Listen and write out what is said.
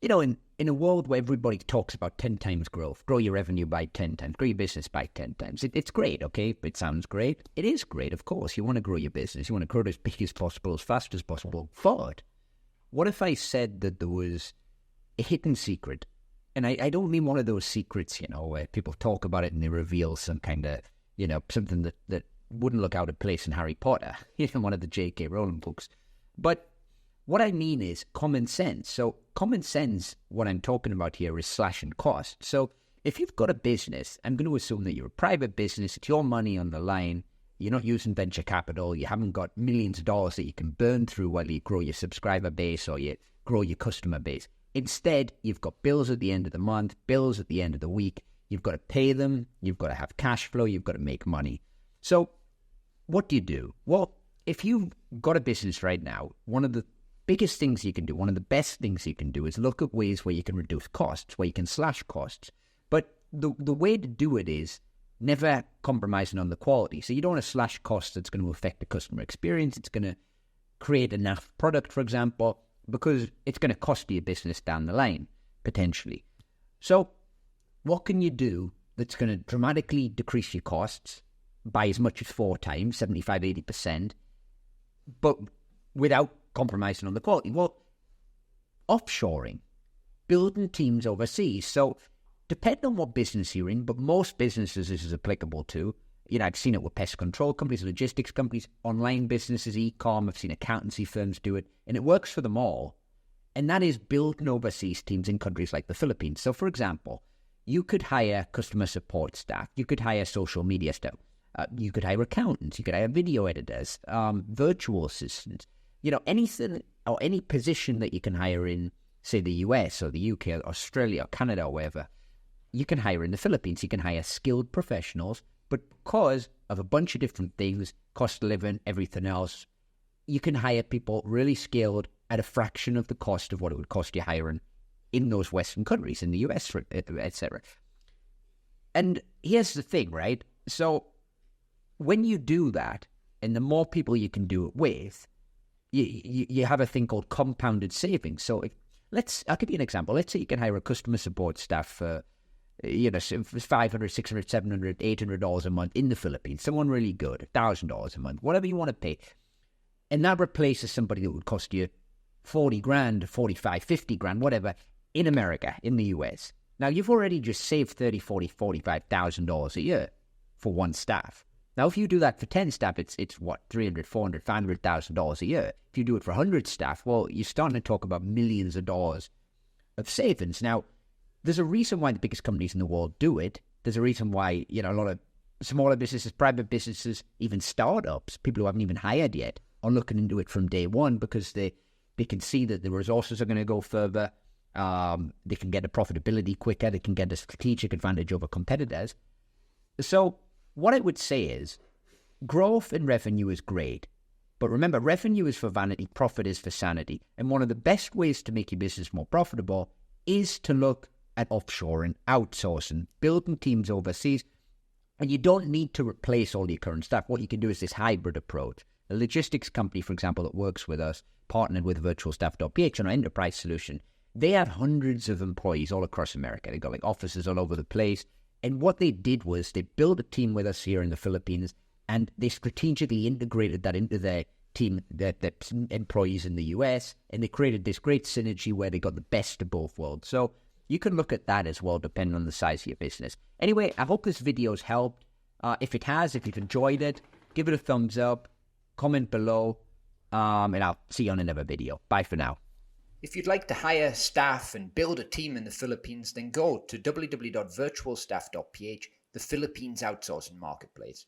in a world where everybody talks about 10 times growth, grow your revenue by 10 times, grow your business by 10 times. It's great, okay? It sounds great. It is great, of course. You want to grow your business. You want to grow it as big as possible, as fast as possible. But what if I said that there was a hidden secret? And I don't mean one of those secrets, where people talk about it and they reveal some kind of, something that wouldn't look out of place in Harry Potter, one of the J.K. Rowling books. But what I mean is common sense. So common sense, what I'm talking about here is slashing costs. So if you've got a business, I'm going to assume that you're a private business, it's your money on the line, you're not using venture capital, you haven't got millions of dollars that you can burn through while you grow your subscriber base or you grow your customer base. Instead, you've got bills at the end of the month, bills at the end of the week, you've got to pay them, you've got to have cash flow, you've got to make money. So what do? Well, if you've got a business right now, one of the biggest things you can do, one of the best things you can do is look at ways where you can reduce costs, where you can slash costs. But the way to do it is never compromising on the quality. So you don't want to slash costs that's going to affect the customer experience. It's going to create a naff product, for example, because it's going to cost your business down the line, potentially. So what can you do that's going to dramatically decrease your costs by as much as 4 times, 75, 80%, but without compromising on the quality? Well, offshoring, building teams overseas. So depending on what business you're in, but most businesses this is applicable to. I've seen it with pest control companies, logistics companies, online businesses, e-com. I've seen accountancy firms do it, and it works for them all. And that is building overseas teams in countries like the Philippines. So, for example, you could hire customer support staff. You could hire social media staff. You could hire accountants. You could hire video editors, virtual assistants. Anything or any position that you can hire in, say, the US or the UK or Australia or Canada or wherever, you can hire in the Philippines. You can hire skilled professionals, but because of a bunch of different things, cost of living, everything else, you can hire people really skilled at a fraction of the cost of what it would cost you hiring in those Western countries, in the US, etc. And here's the thing, right? So when you do that, and the more people you can do it with, you have a thing called compounded savings. So I'll give you an example. Let's say you can hire a customer support staff for, $500, $600, $700, $800 a month in the Philippines. Someone really good, $1,000 a month, whatever you want to pay. And that replaces somebody that would cost you 40 grand, 45, 50 grand, whatever, in America, in the US. Now, you've already just saved $30, $40, $45,000 a year for one staff. Now, if you do that for 10 staff, it's what, $300, $400, $500,000 a year. If you do it for 100 staff, well, you're starting to talk about millions of dollars of savings. Now, there's a reason why the biggest companies in the world do it. There's a reason why, a lot of smaller businesses, private businesses, even startups, people who haven't even hired yet, are looking into it from day one because they can see that the resources are going to go further. They can get a profitability quicker. They can get a strategic advantage over competitors. So what I would say is growth in revenue is great. But remember, revenue is for vanity, profit is for sanity. And one of the best ways to make your business more profitable is to look at offshoring, outsourcing, building teams overseas. And you don't need to replace all your current staff. What you can do is this hybrid approach. A logistics company, for example, that works with us, partnered with VirtualStaff.ph on our enterprise solution. They have hundreds of employees all across America. They've got offices all over the place. And what they did was they built a team with us here in the Philippines, and they strategically integrated that into their team, their employees in the US, and they created this great synergy where they got the best of both worlds. So you can look at that as well, depending on the size of your business. Anyway, I hope this video's helped. If it has, if you've enjoyed it, give it a thumbs up, comment below, and I'll see you on another video. Bye for now. If you'd like to hire staff and build a team in the Philippines, then go to www.virtualstaff.ph, the Philippines outsourcing marketplace.